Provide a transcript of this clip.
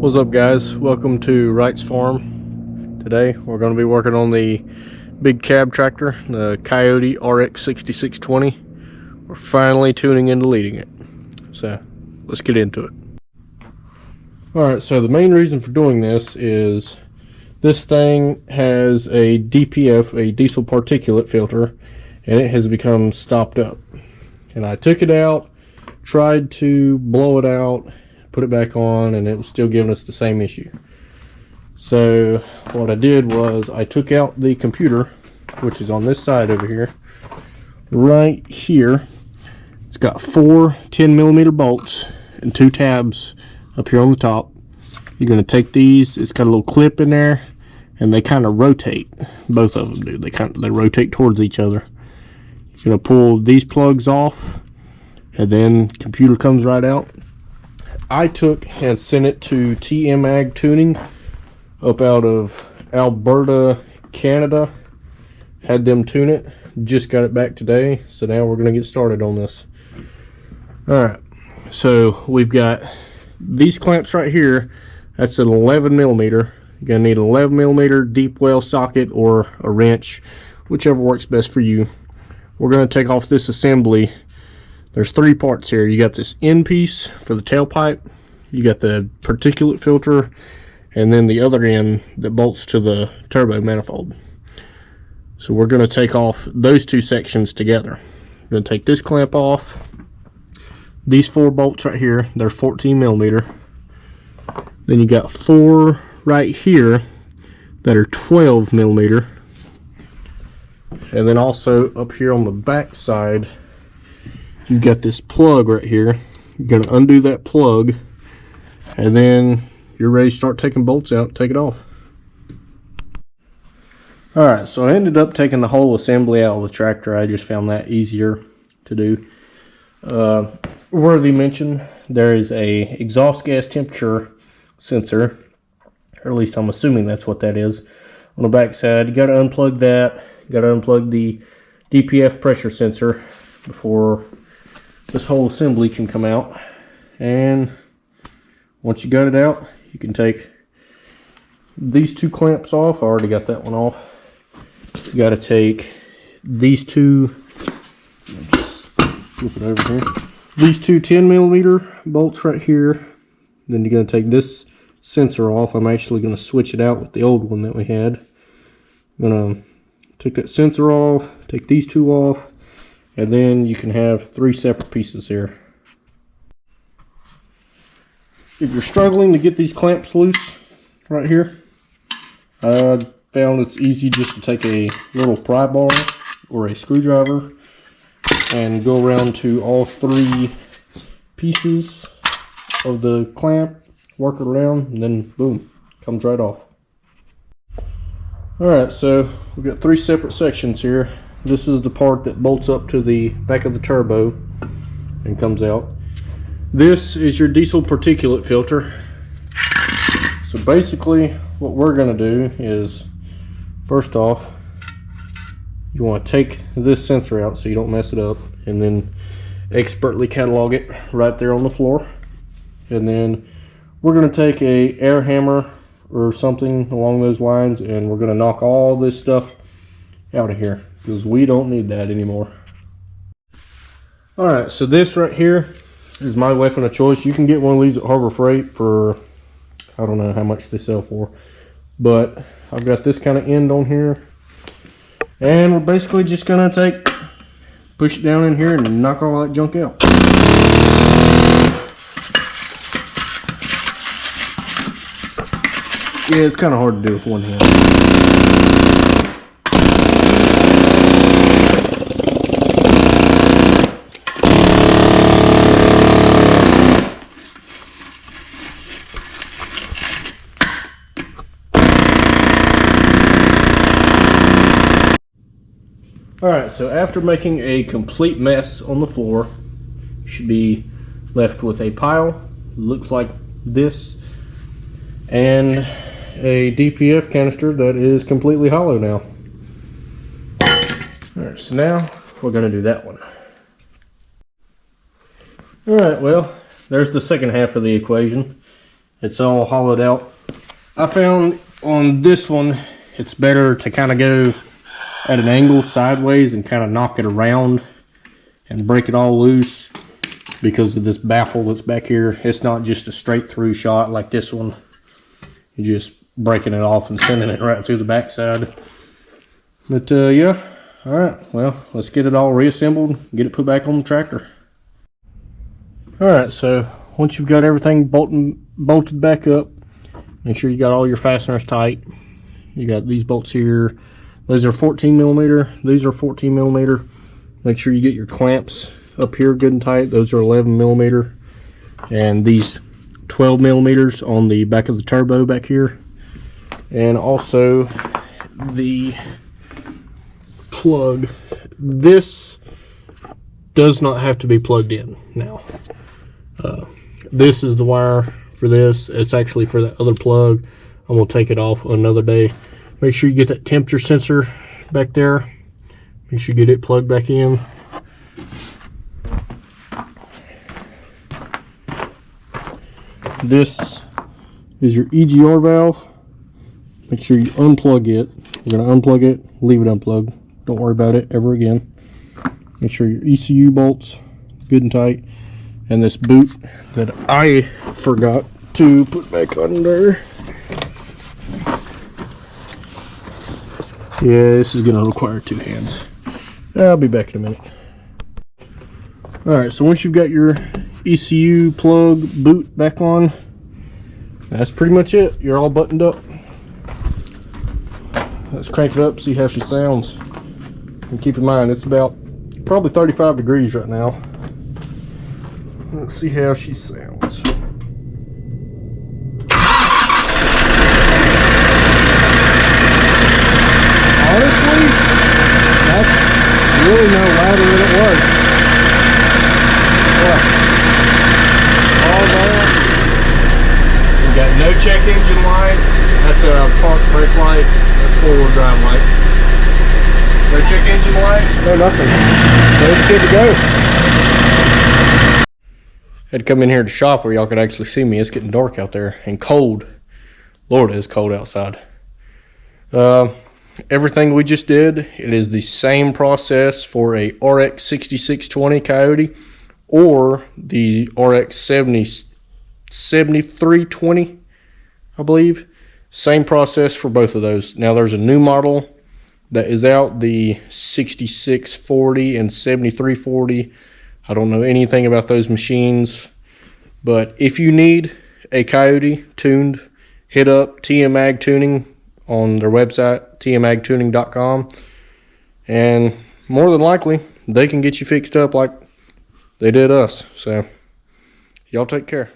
What's up, guys? Welcome to Wright's Farm. Today we're going to be working on the big cab tractor, the Kioti RX6620. We're finally tuning into leading it, so let's get into it. Alright, so the main reason for doing this is this thing has a DPF, a diesel particulate filter, and it has become stopped up. And I took it out, tried to blow it out, put it back on, and it was still giving us the same issue. So what I did was I took out the computer, which is on this side over here. Right here, it's got 4 10mm bolts and 2 tabs up here on the top. You're going to take these, it's got a little clip in there, and they kind of rotate. Both of them do. They rotate towards each other. You're going to pull these plugs off, and then the computer comes right out. I took and sent it to TM Ag Tuning up out of Alberta, Canada. Had them tune it. Just got it back today, so now we're going to get started on this. Alright, so we've got these clamps right here. That's an 11mm. You're going to need an 11mm deep well socket or a wrench, whichever works best for you. We're going to take off this assembly. There's 3 parts here. You got this end piece for the tailpipe, you got the particulate filter, and then the other end that bolts to the turbo manifold. So we're going to take off those 2 sections together. We're going to take this clamp off. These 4 bolts right here, they're 14mm. Then you got 4 right here that are 12mm. And then also up here on the back side, you've got this plug right here. You're going to undo that plug, and then you're ready to start taking bolts out and take it off. Alright, so I ended up taking the whole assembly out of the tractor. I just found that easier to do. Worthy mention, there is a exhaust gas temperature sensor, or at least I'm assuming that's what that is, on the back side. You got to unplug that. You got to unplug the DPF pressure sensor before this whole assembly can come out. And once you got it out, you can take these 2 clamps off. I already got that one off. You got to take these 2, just flip it over here, these 2 10mm bolts right here. Then you're going to take this sensor off. I'm actually going to switch it out with the old one that we had. I'm going to take that sensor off, take these 2 off, and then you can have 3 separate pieces here. If you're struggling to get these clamps loose right here, I found it's easy just to take a little pry bar or a screwdriver and go around to all 3 pieces of the clamp, work it around, and then boom, comes right off. Alright, so we've got 3 separate sections here. This is the part that bolts up to the back of the turbo and comes out. This is your diesel particulate filter. So basically what we're going to do is, first off, you want to take this sensor out so you don't mess it up, and then expertly catalog it right there on the floor. And then we're going to take a air hammer or something along those lines, and we're going to knock all this stuff out of here, because we don't need that anymore. Alright, so this right here is my weapon of choice. You can get one of these at Harbor Freight for, I don't know how much they sell for, but I've got this kind of end on here, and we're basically just going to push it down in here and knock all that junk out. Yeah, it's kind of hard to do with one hand. Alright, so after making a complete mess on the floor, you should be left with a pile, looks like this, and a DPF canister that is completely hollow now. Alright, so now we're going to do that one. Alright, well, there's the second half of the equation. it's all hollowed out. I found on this one, it's better to kind of go at an angle sideways and kind of knock it around and break it all loose because of this baffle that's back here. It's not just a straight through shot like this one. You're just breaking it off and sending it right through the backside. But yeah, all right, well, let's get it all reassembled, get it put back on the tractor. All right, so once you've got everything bolted back up, make sure you got all your fasteners tight. You got these bolts here. Those are 14 millimeter. These are 14 millimeter. Make sure you get your clamps up here good and tight. Those are 11 millimeter. And these 12 millimeters on the back of the turbo back here. And also the plug. This does not have to be plugged in now. This is the wire for this. It's actually for the other plug. I'm going to take it off another day. Make sure you get that temperature sensor back there. Make sure you get it plugged back in. This is your EGR valve. Make sure you unplug it. We're going to unplug it, leave it unplugged. Don't worry about it ever again. Make sure your ECU bolts good and tight. And this boot that I forgot to put back under. Yeah, this is going to require 2 hands. I'll be back in a minute. Alright, so once you've got your ECU plug boot back on, that's pretty much it. You're all buttoned up. Let's crank it up, see how she sounds. And keep in mind, it's about probably 35 degrees right now. Let's see how she sounds. Honestly, that's really no louder than it was. Yeah. All that. We got no check engine light. That's a park brake light, a 4-wheel drive light. No check engine light, no nothing. So it's good to go. Had to come in here to shop where y'all could actually see me. It's getting dark out there and cold. Lord, it is cold outside. Everything we just did, it is the same process for a RX6620 Coyote or the RX7320, I believe. Same process for both of those. Now there's a new model that is out, the 6640 and 7340. I don't know anything about those machines, but if you need a Coyote tuned, hit up TM Ag Tuning on their website, tmagtuning.com, and more than likely they can get you fixed up like they did us. So y'all take care.